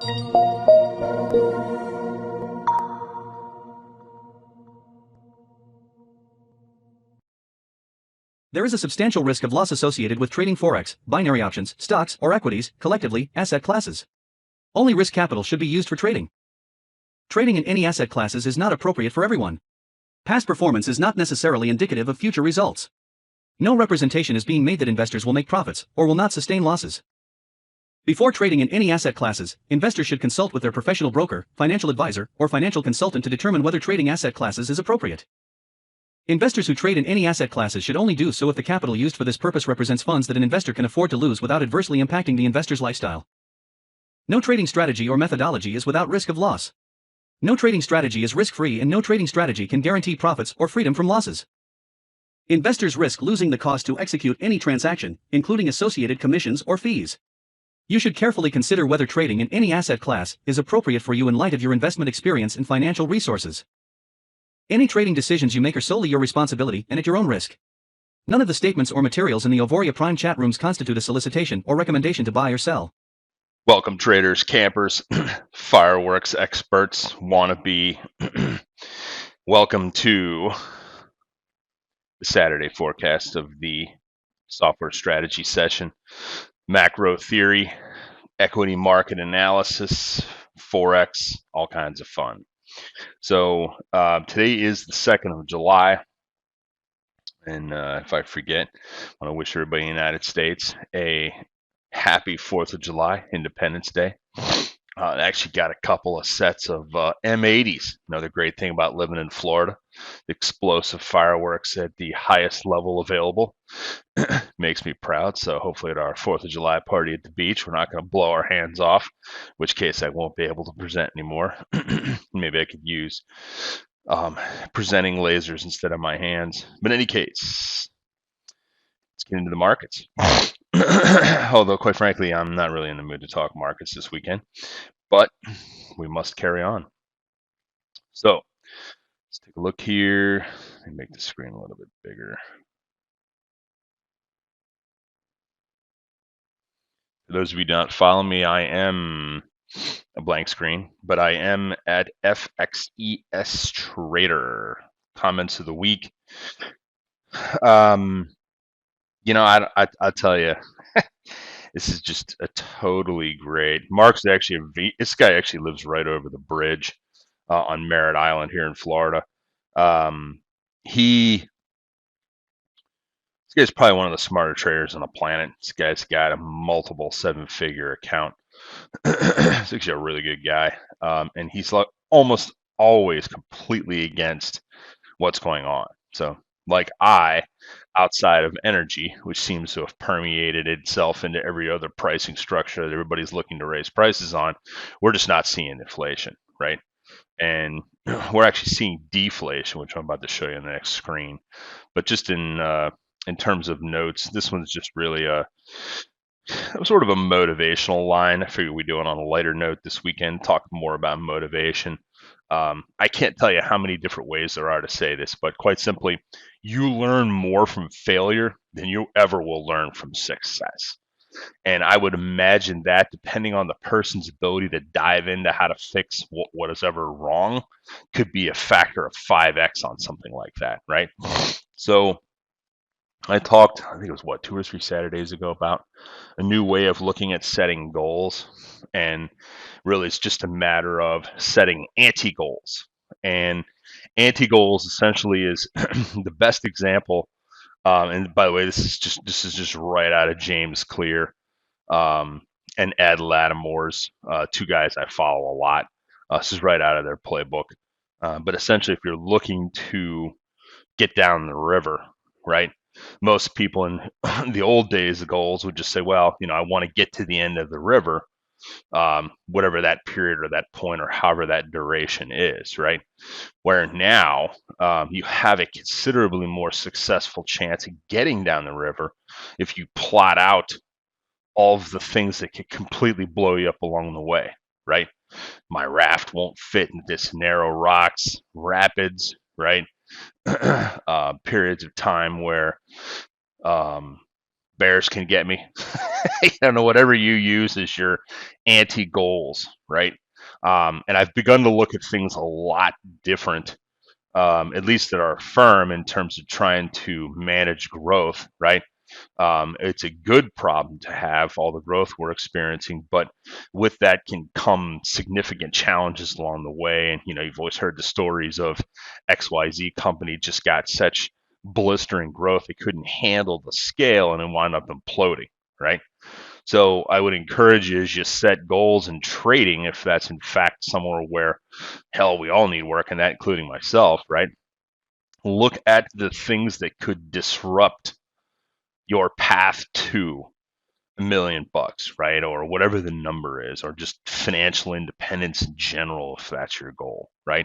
There is a substantial risk of loss associated with trading forex, binary options, stocks, or equities, collectively, asset classes. Only risk capital should be used for trading. Trading in any asset classes is not appropriate for everyone. Past performance is not necessarily indicative of future results. No representation is being made that investors will make profits or will not sustain losses. Before trading in any asset classes, investors should consult with their professional broker, financial advisor, or financial consultant to determine whether trading asset classes is appropriate. Investors who trade in any asset classes should only do so if the capital used for this purpose represents funds that an investor can afford to lose without adversely impacting the investor's lifestyle. No trading strategy or methodology is without risk of loss. No trading strategy is risk-free, and no trading strategy can guarantee profits or freedom from losses. Investors risk losing the cost to execute any transaction, including associated commissions or fees. You should carefully consider whether trading in any asset class is appropriate for you in light of your investment experience and financial resources. Any trading decisions you make are solely your responsibility and at your own risk. None of the statements or materials in the Auvoria Prime chat rooms constitute a solicitation or recommendation to buy or sell. Welcome, traders, campers, fireworks experts, wannabe. Welcome to the Saturday forecast of the software strategy session. Macro theory, equity market analysis, forex, all kinds of fun. So today is the 2nd of July. And if I forget, I want to wish everybody in the United States a happy 4th of July, Independence Day. I actually got a couple of sets of M80s. Another great thing about living in Florida, explosive fireworks at the highest level available. Makes me proud. So hopefully at our 4th of July party at the beach, we're not going to blow our hands off, in which case I won't be able to present anymore. Maybe I could use presenting lasers instead of my hands. But in any case, let's get into the markets. Although, quite frankly, I'm not really in the mood to talk markets this weekend, but we must carry on. So let's take a look here and make the screen a little bit bigger. For those of you who do not follow me, I am a blank screen, but I am at FXES Trader. Comments of the week. You know, I tell you, this is just a totally great. Mark's actually this guy actually lives right over the bridge on Merritt Island here in Florida. This guy's probably one of the smarter traders on the planet. This guy's got a multiple 7-figure account. He's actually a really good guy, and he's like almost always completely against what's going on. So, like outside of energy, which seems to have permeated itself into every other pricing structure that everybody's looking to raise prices on, we're just not seeing inflation, right? And we're actually seeing deflation, which I'm about to show you on the next screen. But just in terms of notes, this one's just really sort of a motivational line. I figure we do it on a lighter note this weekend, talk more about motivation. I can't tell you how many different ways there are to say this, but quite simply, you learn more from failure than you ever will learn from success. And I would imagine that, depending on the person's ability to dive into how to fix what is ever wrong, could be a factor of 5x on something like that, right? So I talked, I think it was 2 or 3 Saturdays ago, about a new way of looking at setting goals. And really, it's just a matter of setting anti-goals. And anti-goals essentially is the best example. And by the way, this is just right out of James Clear and Ed Lattimore's, 2 guys I follow a lot. This is right out of their playbook. But essentially, if you're looking to get down the river, right? Most people in the old days, the goals would just say, well, I want to get to the end of the river, whatever that period or that point or however that duration is, right? Where now you have a considerably more successful chance of getting down the river if you plot out all of the things that could completely blow you up along the way, right? My raft won't fit in this narrow rocks, rapids, right? Periods of time where Bears can get me. I don't know, whatever you use as your anti goals, right? And I've begun to look at things a lot different, at least at our firm, in terms of trying to manage growth, right? It's a good problem to have, all the growth we're experiencing, but with that can come significant challenges along the way. And you've always heard the stories of XYZ company just got such blistering growth they couldn't handle the scale and it wound up imploding, right? So I would encourage you, as you set goals in trading, if that's in fact somewhere where, hell, we all need work, and that including myself, right? Look at the things that could disrupt your path to $1 million, right? Or whatever the number is, or just financial independence in general, if that's your goal, right?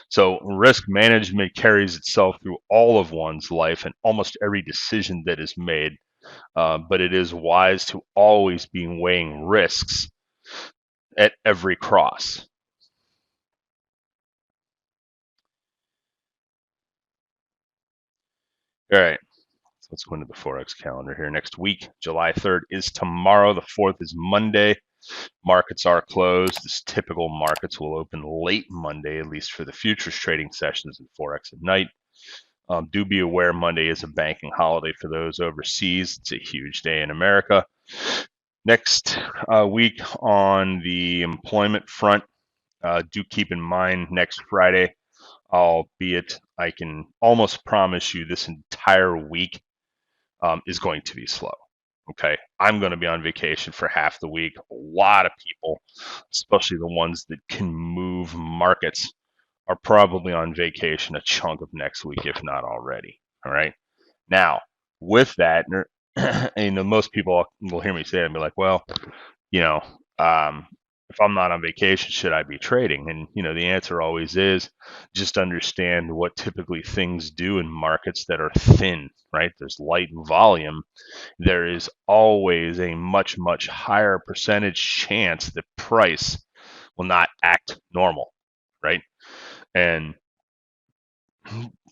So risk management carries itself through all of one's life and almost every decision that is made. But it is wise to always be weighing risks at every cross. All right. So let's go into the Forex calendar here. Next week, July 3rd is tomorrow. The 4th is Monday. Markets are closed. As typical, markets will open late Monday, at least for the futures trading sessions in Forex at night. Do be aware Monday is a banking holiday for those overseas. It's a huge day in America. Next week on the employment front, do keep in mind next Friday, albeit I can almost promise you this entire week is going to be slow. Okay, I'm going to be on vacation for half the week. A lot of people, especially the ones that can move markets, are probably on vacation a chunk of next week, if not already. All right. Now, with that, most people will hear me say it and be like, well, you know, if I'm not on vacation, should I be trading? And, the answer always is just understand what typically things do in markets that are thin, right? There's light volume. There is always a much, much higher percentage chance that price will not act normal, right? And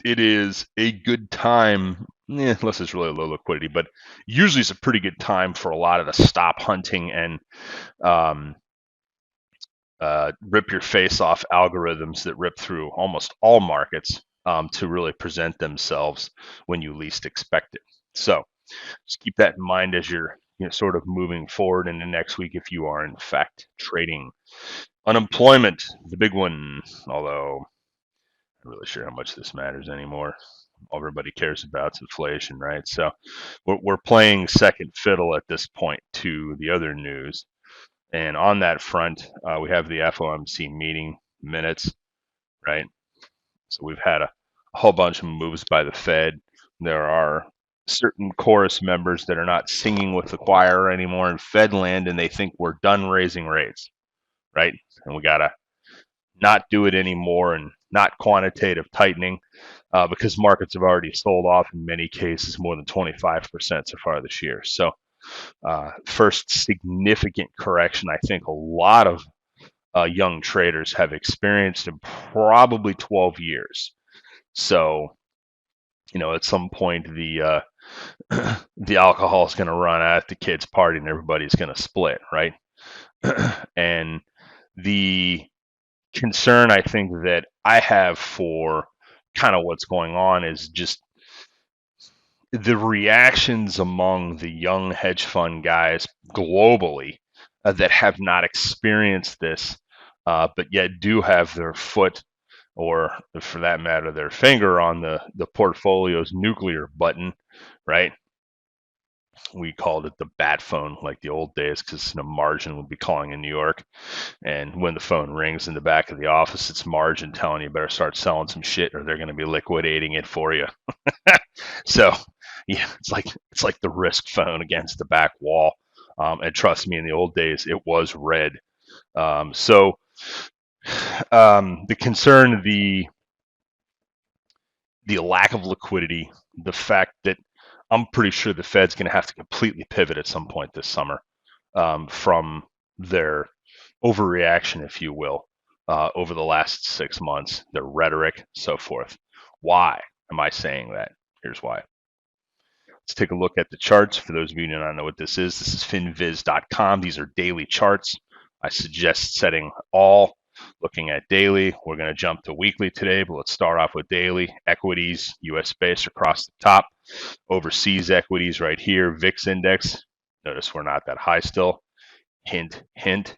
it is a good time, unless it's really low liquidity, but usually it's a pretty good time for a lot of the stop hunting and um, rip your face off algorithms that rip through almost all markets to really present themselves when you least expect it. So just keep that in mind as you're sort of moving forward into next week if you are in fact trading. Unemployment, the big one, although I'm not really sure how much this matters anymore. All everybody cares about is inflation, right? So we're playing second fiddle at this point to the other news. And on that front, we have the FOMC meeting minutes, right? So we've had a whole bunch of moves by the Fed. There are certain chorus members that are not singing with the choir anymore in Fed land, and they think we're done raising rates, right? And we got to not do it anymore and not quantitative tightening because markets have already sold off in many cases more than 25% so far this year. So first significant correction I think a lot of young traders have experienced in probably 12 years. So, at some point the the alcohol is going to run out at the kids' party and everybody's going to split, right? And the concern I think that I have for kind of what's going on is just the reactions among the young hedge fund guys globally that have not experienced this, but yet do have their foot, or for that matter, their finger on the portfolio's nuclear button, right? We called it the bat phone like the old days because Margin would be calling in New York. And when the phone rings in the back of the office, it's Margin telling you better start selling some shit or they're going to be liquidating it for you. So, yeah, it's like the risk phone against the back wall. And trust me, in the old days, it was red. So the concern, the lack of liquidity, the fact that I'm pretty sure the Fed's going to have to completely pivot at some point this summer from their overreaction, if you will, over the last 6 months, their rhetoric, so forth. Why am I saying that? Here's why. Let's take a look at the charts. For those of you who do not know what this is finviz.com. These are daily charts. I suggest setting all, looking at daily. We're going to jump to weekly today, but let's start off with daily. Equities, US based across the top. Overseas equities right here. VIX index. Notice we're not that high still. Hint, hint.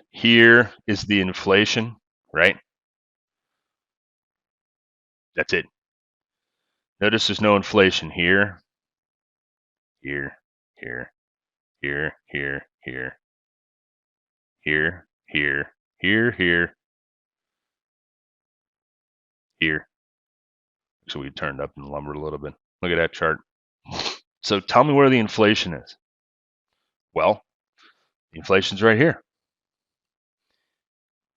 Here is the inflation, right? That's it. Notice there's no inflation here, here, here, here, here, here, here, here, here, here, here. So we turned up in lumber a little bit. Look at that chart. So tell me where the inflation is. Well, the inflation's right here.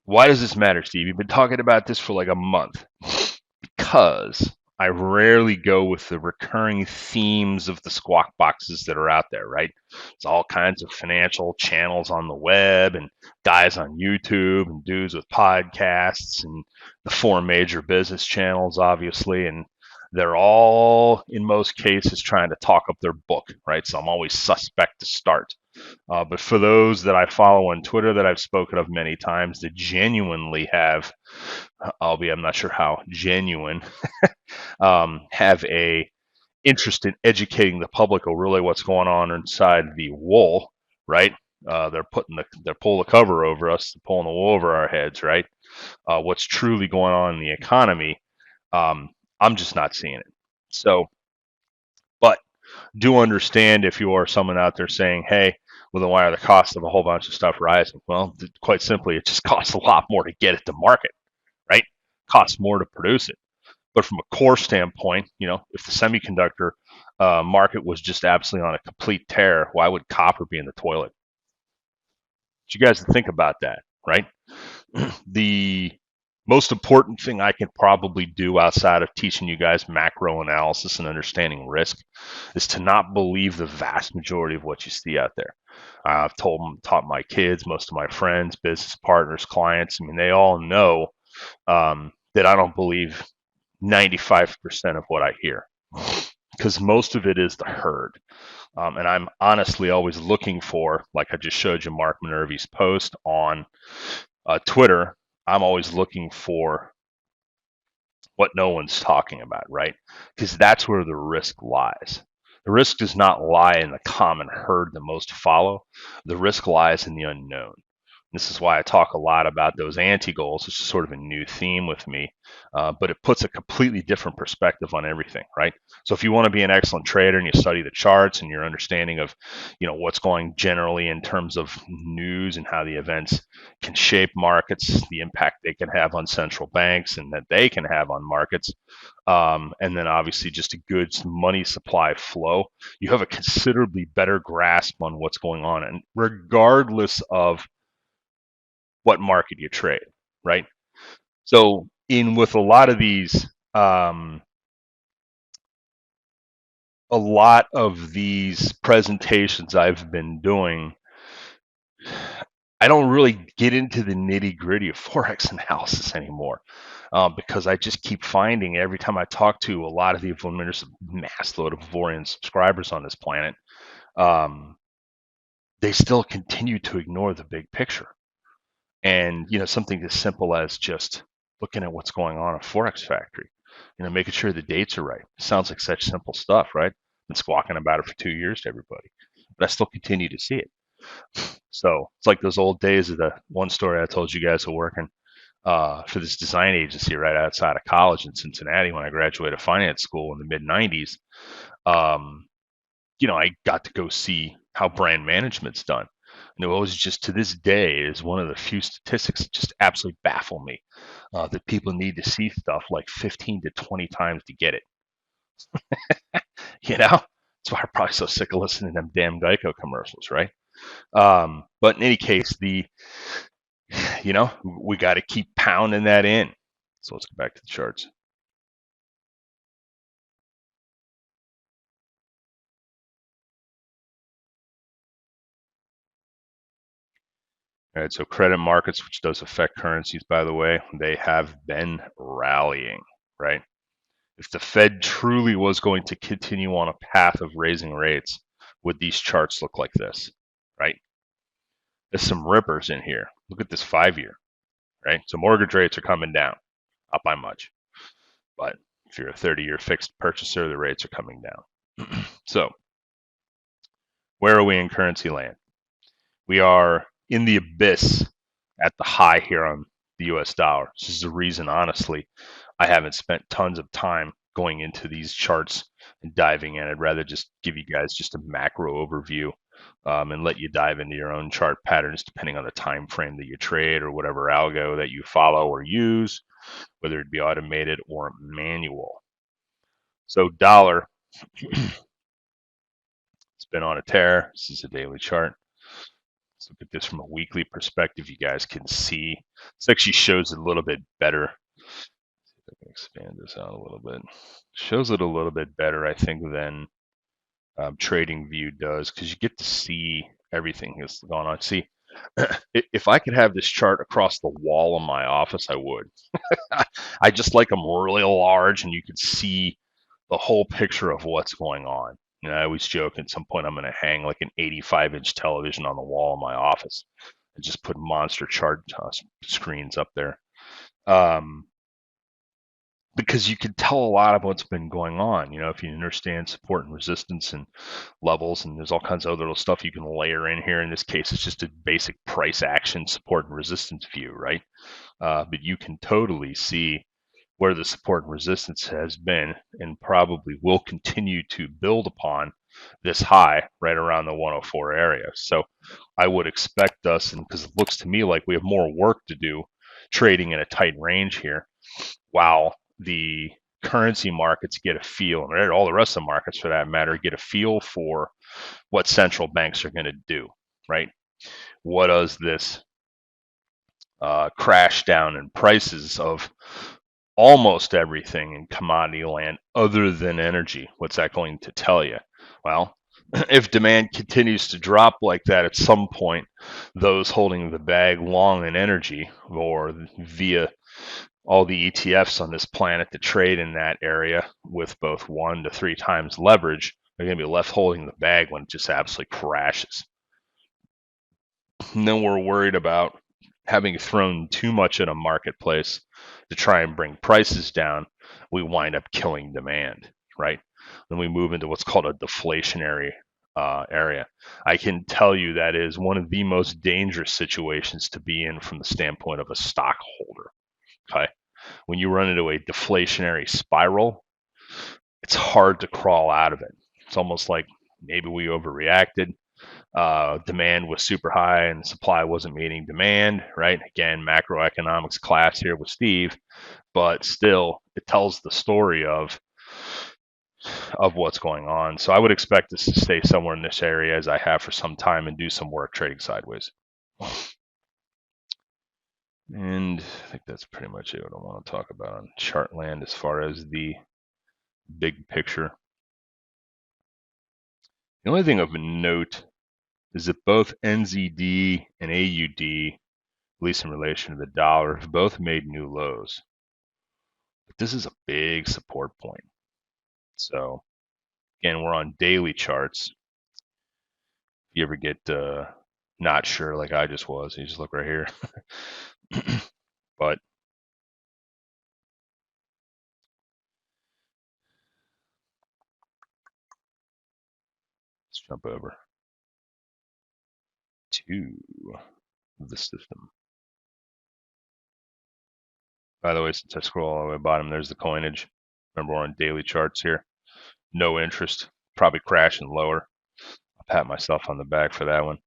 Why does this matter, Steve? You've been talking about this for like a month. Because I rarely go with the recurring themes of the squawk boxes that are out there, right? It's all kinds of financial channels on the web and guys on YouTube and dudes with podcasts and the four major business channels, obviously. And they're all, in most cases, trying to talk up their book, right? So I'm always suspect to start. But for those that I follow on Twitter that I've spoken of many times that genuinely have, albeit I'm not sure how genuine, have a interest in educating the public on really what's going on inside the wool, right? They're pulling the cover over us, pulling the wool over our heads, right? What's truly going on in the economy, I'm just not seeing it. So, but do understand if you are someone out there saying, hey, well, then why are the costs of a whole bunch of stuff rising? Well, quite simply, it just costs a lot more to get it to market, right? Costs more to produce it. But from a core standpoint, if the semiconductor market was just absolutely on a complete tear, why would copper be in the toilet? You guys think about that, right? The most important thing I can probably do outside of teaching you guys macro analysis and understanding risk is to not believe the vast majority of what you see out there. I've taught my kids, most of my friends, business partners, clients. I mean, they all know that I don't believe 95% of what I hear because most of it is the herd. And I'm honestly always looking for, like I just showed you Mark Minervi's post on Twitter, I'm always looking for what no one's talking about, right? Because that's where the risk lies. The risk does not lie in the common herd that most follow. The risk lies in the unknown. This is why I talk a lot about those anti-goals. It's sort of a new theme with me, but it puts a completely different perspective on everything, right? So if you want to be an excellent trader and you study the charts and your understanding of, what's going generally in terms of news and how the events can shape markets, the impact they can have on central banks and that they can have on markets, and then obviously just a good money supply flow, you have a considerably better grasp on what's going on. And regardless of what market you trade, right? So with a lot of these, presentations I've been doing, I don't really get into the nitty gritty of Forex analysis anymore because I just keep finding every time I talk to a lot of the there's a mass load of Auvorian subscribers on this planet, they still continue to ignore the big picture. And something as simple as just looking at what's going on at Forex Factory, making sure the dates are right. It sounds like such simple stuff, right? Been squawking about it for 2 years to everybody, but I still continue to see it. So it's like those old days of the one story I told you guys of working for this design agency right outside of college in Cincinnati when I graduated finance school in the mid 90s. I got to go see how brand management's done. And it was just, to this day, is one of the few statistics that just absolutely baffle me, that people need to see stuff like 15 to 20 times to get it. That's why I'm probably so sick of listening to them damn Geico commercials, right? But in any case, we got to keep pounding that in. So let's go back to the charts. All right, so credit markets, which does affect currencies, by the way, they have been rallying, right? If the Fed truly was going to continue on a path of raising rates, would these charts look like this, right? There's some rippers in here. Look at this 5-year, right? So mortgage rates are coming down, not by much. But if you're a 30-year fixed purchaser, the rates are coming down. So where are we in currency land? We are in the abyss at the high here on the US dollar. This is the reason, honestly, I haven't spent tons of time going into these charts and diving in. I'd rather just give you guys just a macro overview and let you dive into your own chart patterns depending on the time frame that you trade or whatever algo that you follow or use, whether it be automated or manual. So dollar, it's been on a tear. This is a daily chart. Let's look at this from a weekly perspective. You guys can see this actually shows it a little bit better. See if I can expand this out a little bit. Shows it a little bit better, I think, than Trading View does, because you get to see everything that's going on. See, if I could have this chart across the wall in my office, I would. I just like them really large, and you could see the whole picture of what's going on. You know, I always joke at some point I'm going to hang like an 85-inch television on the wall in my office and just put monster chart screens up there. Because you can tell a lot of what's been going on. You know, if you understand support and resistance and levels, and there's all kinds of other little stuff you can layer in here. In this case, it's just a basic price action support and resistance view, right? But you can totally see where the support and resistance has been and probably will continue to build upon this high right around the 104 area. So I would expect us, and because it looks to me like we have more work to do trading in a tight range here, while the currency markets get a feel, and all the rest of the markets for that matter, get a feel for what central banks are going to do, right? What does this crash down in prices of almost everything in commodity land other than energy, what's that going to tell you? Well, if demand continues to drop like that, at some point, those holding the bag long in energy or via all the ETFs on this planet that trade in that area with both 1 to 3 times leverage are going to be left holding the bag when it just absolutely crashes. And then we're worried about having thrown too much in a marketplace to try and bring prices down. We wind up killing demand, right? Then we move into what's called a deflationary area. I can tell you that is one of the most dangerous situations to be in from the standpoint of a stockholder. Okay, when you run into a deflationary spiral, it's hard to crawl out of it. It's almost like maybe we overreacted. Demand was super high and supply wasn't meeting demand, right? Again, macroeconomics class here with Steve, but still, it tells the story of what's going on. So I would expect us to stay somewhere in this area as I have for some time and do some work trading sideways. And I think that's pretty much it what I want to talk about on Chartland as far as the big picture. The only thing of note is that both NZD and AUD, at least in relation to the dollar, have both made new lows. But this is a big support point. So again, we're on daily charts. If you ever get not sure like I just was, you just look right here. But let's jump over to the system. By the way, since I scroll all the way to the bottom, there's the coinage. Remember, we're on daily charts here. No interest, probably crashing lower. I'll pat myself on the back for that one.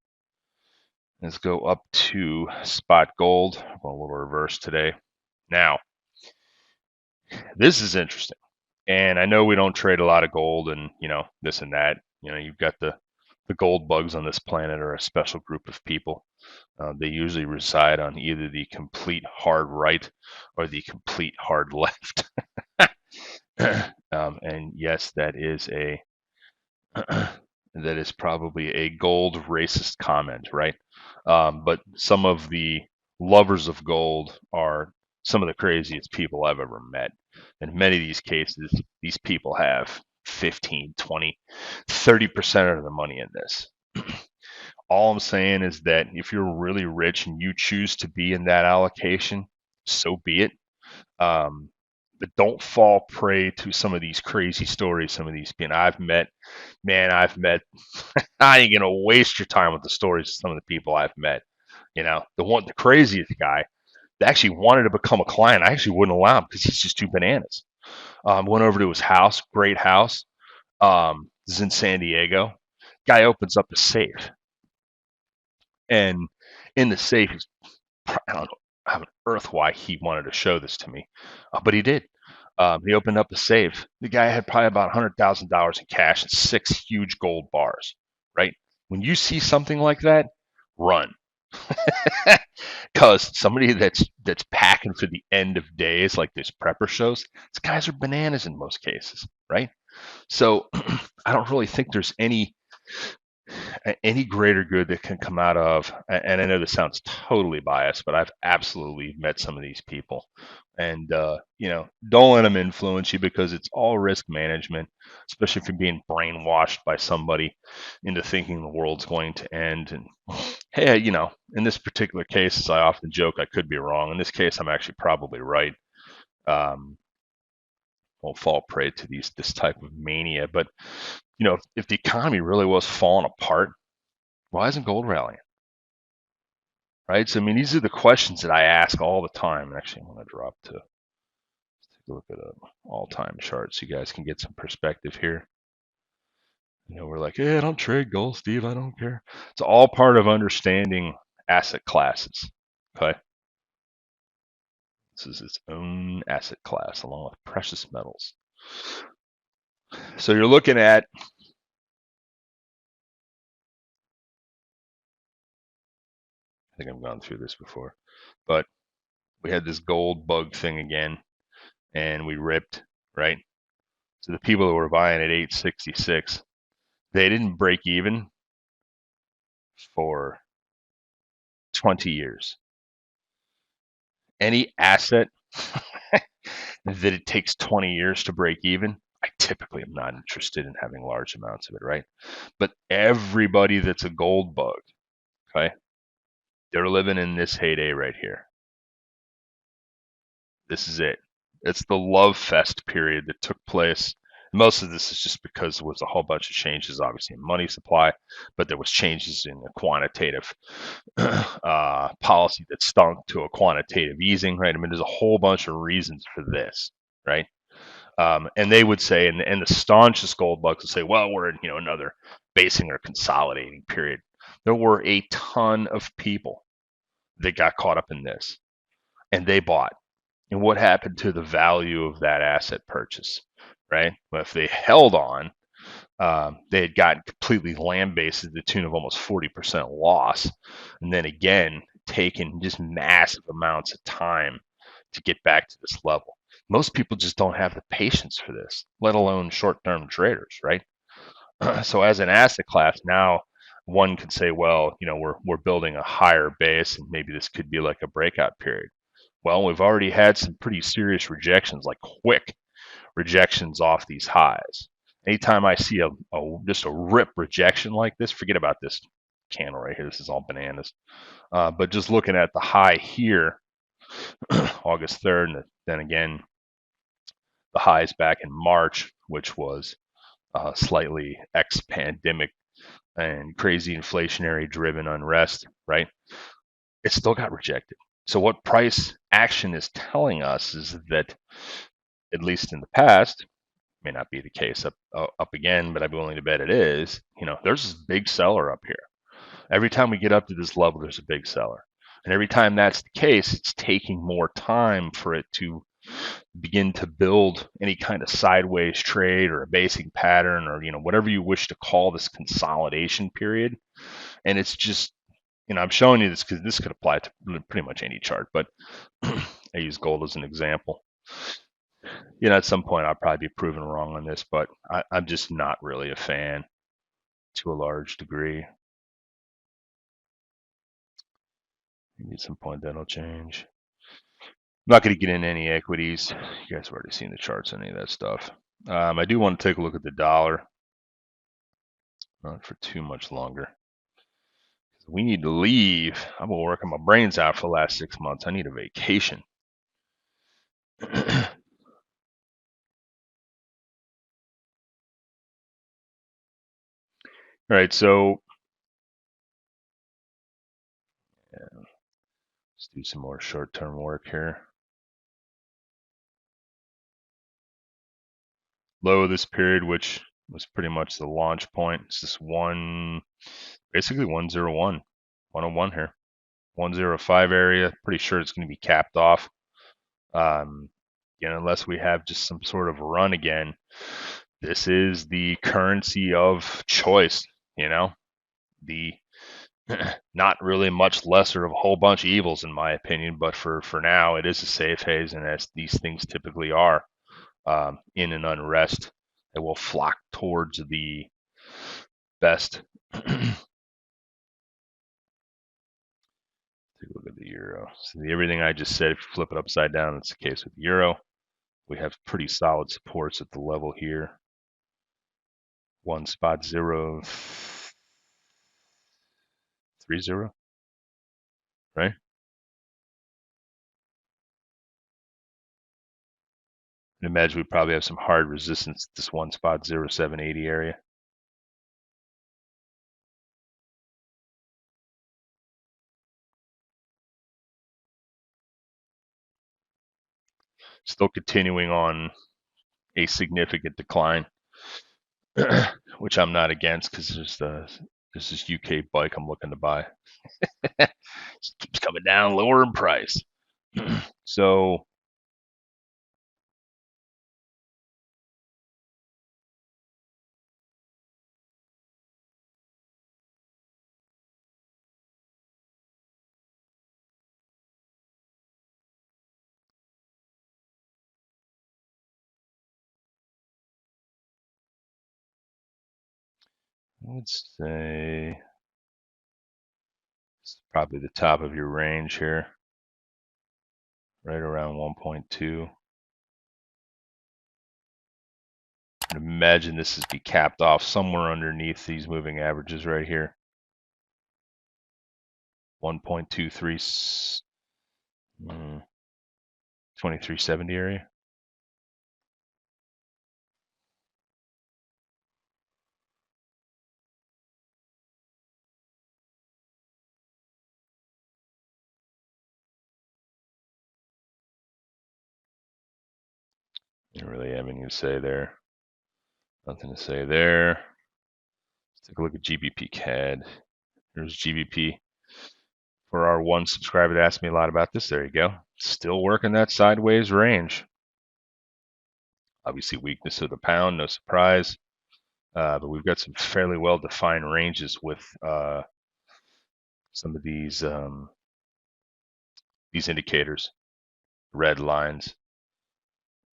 Let's go up to spot gold. I'm going a little reverse today. Now, this is interesting. And I know we don't trade a lot of gold and, this and that. You've got the gold bugs on this planet are a special group of people. They usually reside on either the complete hard right or the complete hard left. And yes, that is that is probably a gold racist comment, right? But some of the lovers of gold are some of the craziest people I've ever met. In many of these cases, these people have 15, 20, 30% of the money in this. All I'm saying is that if you're really rich and you choose to be in that allocation, so be it. Um, but don't fall prey to some of these crazy stories. Some of these people I've met. I ain't gonna waste your time with the stories of some of the people I've met. The craziest guy that actually wanted to become a client. I actually wouldn't allow him because he's just too bananas. Went over to his house, great house. This is in San Diego. Guy opens up a safe, and in the safe, I don't know how on earth why he wanted to show this to me, but he did. He opened up a safe. The guy had probably about $100,000 in cash and 6 huge gold bars. Right? When you see something like that, run, because somebody that's packing for the end of days, like these prepper shows, these guys are bananas in most cases, right? So I don't really think there's any greater good that can come out of, and I know this sounds totally biased, but I've absolutely met some of these people. And don't let them influence you, because it's all risk management, especially if you're being brainwashed by somebody into thinking the world's going to end. And hey, in this particular case, as I often joke, I could be wrong. In this case, I'm actually probably right. um, won't fall prey to this type of mania. But if the economy really was falling apart, why isn't gold rallying? Right? So I mean, these are the questions that I ask all the time. Actually, I'm going to drop to take a look at an all-time chart so you guys can get some perspective here. We're like, hey, I don't trade gold, Steve. I don't care. It's all part of understanding asset classes. Okay. This is its own asset class along with precious metals. So you're looking at, I think I've gone through this before, but we had this gold bug thing again, and we ripped, right? So the people that were buying at 866, they didn't break even for 20 years. Any asset that it takes 20 years to break even, I typically am not interested in having large amounts of it, right? But everybody that's a gold bug, okay, they're living in this heyday right here. This is it. It's the love fest period that took place. Most of this is just because there was a whole bunch of changes, obviously, in money supply, but there was changes in the quantitative policy that stunk to a quantitative easing, right? I mean, there's a whole bunch of reasons for this, right? And they would say, and the staunchest gold bugs would say, well, we're in another basing or consolidating period. There were a ton of people that got caught up in this, and they bought. And what happened to the value of that asset purchase, right? Well, if they held on, they had gotten completely lambasted to the tune of almost 40% loss, and then again taken just massive amounts of time to get back to this level. Most people just don't have the patience for this, let alone short-term traders, right? So as an asset class now, one could say, well, we're building a higher base, and maybe this could be like a breakout period. Well, we've already had some pretty serious rejections, like quick rejections off these highs. Anytime I see just a rip rejection like this, forget about this candle right here. This is all bananas. But just looking at the high here, August 3rd, and then again, the highs back in March, which was slightly ex-pandemic and crazy inflationary driven unrest, right? It still got rejected. So what price action is telling us is that, at least in the past, may not be the case up again, but I'd be willing to bet it is. There's this big seller up here. Every time we get up to this level, there's a big seller. And every time that's the case, it's taking more time for it to begin to build any kind of sideways trade or a basing pattern, or whatever you wish to call this consolidation period. And it's just, I'm showing you this because this could apply to pretty much any chart, but I use gold as an example. At some point I'll probably be proven wrong on this, but I'm just not really a fan to a large degree. Maybe at some point that'll change. not going to get into any equities. You guys have already seen the charts on any of that stuff. I do want to take a look at the dollar. Not for too much longer. We need to leave. I've been working my brains out for the last 6 months. I need a vacation. All right, so let's do some more short-term work here. Low of this period, which was pretty much the launch point. It's this basically 101, 101 here. 105 area. Pretty sure it's going to be capped off. Unless we have just some sort of run again, this is the currency of choice. The not really much lesser of a whole bunch of evils, in my opinion, but for now, it is a safe haven, as these things typically are. In an unrest, it will flock towards the best. Take a look at the euro. So everything I just said, if you flip it upside down, it's the case with the euro. We have pretty solid supports at the level here. 1.030, right? I imagine we probably have some hard resistance at this 1.0780 area. Still continuing on a significant decline, which I'm not against, because there's this UK bike I'm looking to buy. It keeps coming down lower in price. So let's say it's probably the top of your range here, right around 1.2. Imagine this is be capped off somewhere underneath these moving averages right here. 1.23, 2370 area. You don't really have anything to say there. Nothing to say there. Let's take a look at GBP CAD. There's GBP. For our one subscriber that asked me a lot about this, there you go. Still working that sideways range. Obviously, weakness of the pound, no surprise. But we've got some fairly well-defined ranges with some of these indicators, red lines.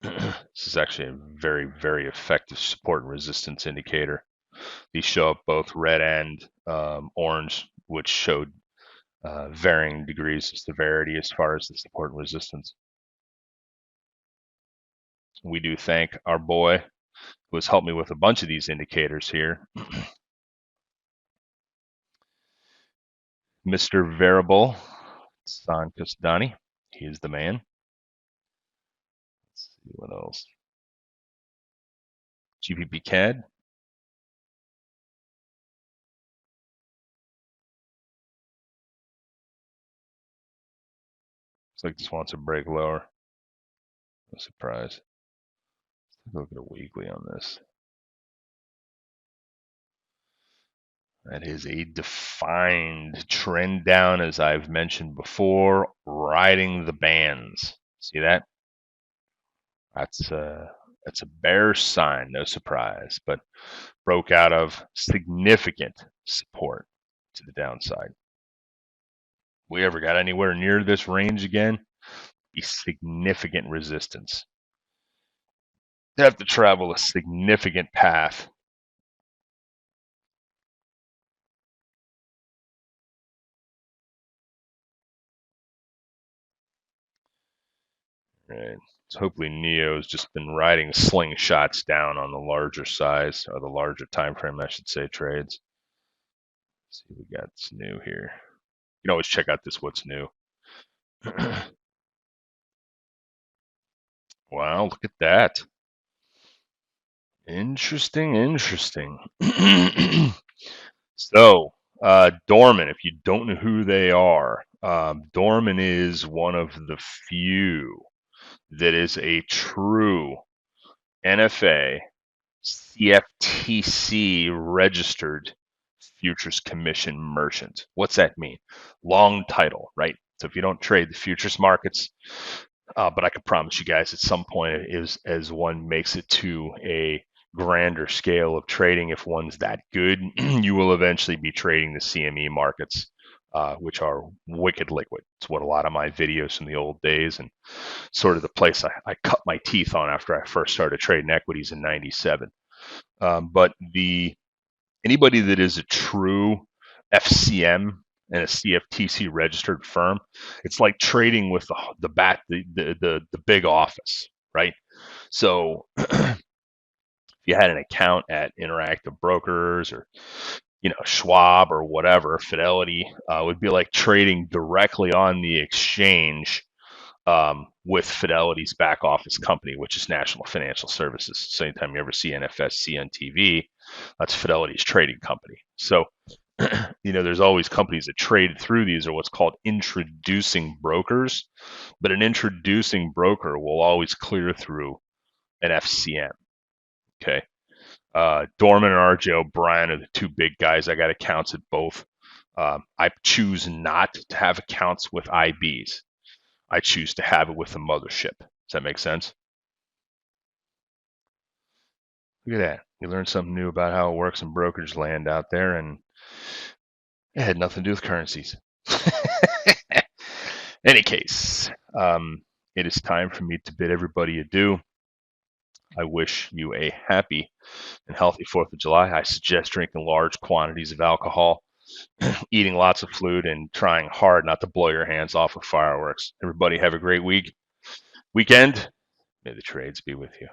This is actually a very, very effective support and resistance indicator. These show up both red and orange, which showed varying degrees of severity as far as the support and resistance. We do thank our boy who has helped me with a bunch of these indicators here. Mr. Variable, San Custodani. He is the man. Let's see what else. GBP CAD. Looks like this wants to break lower. No surprise. Let's look at a weekly on this. That is a defined trend down, as I've mentioned before, riding the bands. See that? That's a bear sign, no surprise, but broke out of significant support to the downside. We ever got anywhere near this range again, be significant resistance. You have to travel a significant path. Right. So hopefully Neo's just been riding slingshots down on the larger size, or the larger time frame, I should say, trades. Let's see what we got that's new here. You can always check out this what's new. Wow, look at that. Interesting, interesting. So, Dorman, if you don't know who they are, Dorman is one of the few that is a true NFA CFTC registered futures commission merchant. What's that mean? Long title, right? So if you don't trade the futures markets, but I can promise you guys at some point is as one makes it to a grander scale of trading, if one's that good, you will eventually be trading the CME markets, which are wicked liquid. It's what a lot of my videos from the old days and sort of the place I cut my teeth on after I first started trading equities in '97. But anybody that is a true FCM and a CFTC registered firm, it's like trading with the big office, right? So if you had an account at Interactive Brokers or Schwab or whatever, Fidelity, would be like trading directly on the exchange with Fidelity's back office company, which is National Financial Services. So anytime you ever see NFSC on TV, that's Fidelity's trading company. So, there's always companies that trade through these, or what's called introducing brokers, but an introducing broker will always clear through an FCM. Okay. Dorman and RJ O'Brien are the two big guys. I got accounts at both. I choose not to have accounts with IBs. I choose to have it with the mothership. Does that make sense? Look at that. You learn something new about how it works in brokerage land out there, and it had nothing to do with currencies. Any case, it is time for me to bid everybody adieu. I wish you a happy and healthy 4th of July. I suggest drinking large quantities of alcohol, eating lots of food, and trying hard not to blow your hands off with fireworks. Everybody have a great weekend. May the trades be with you.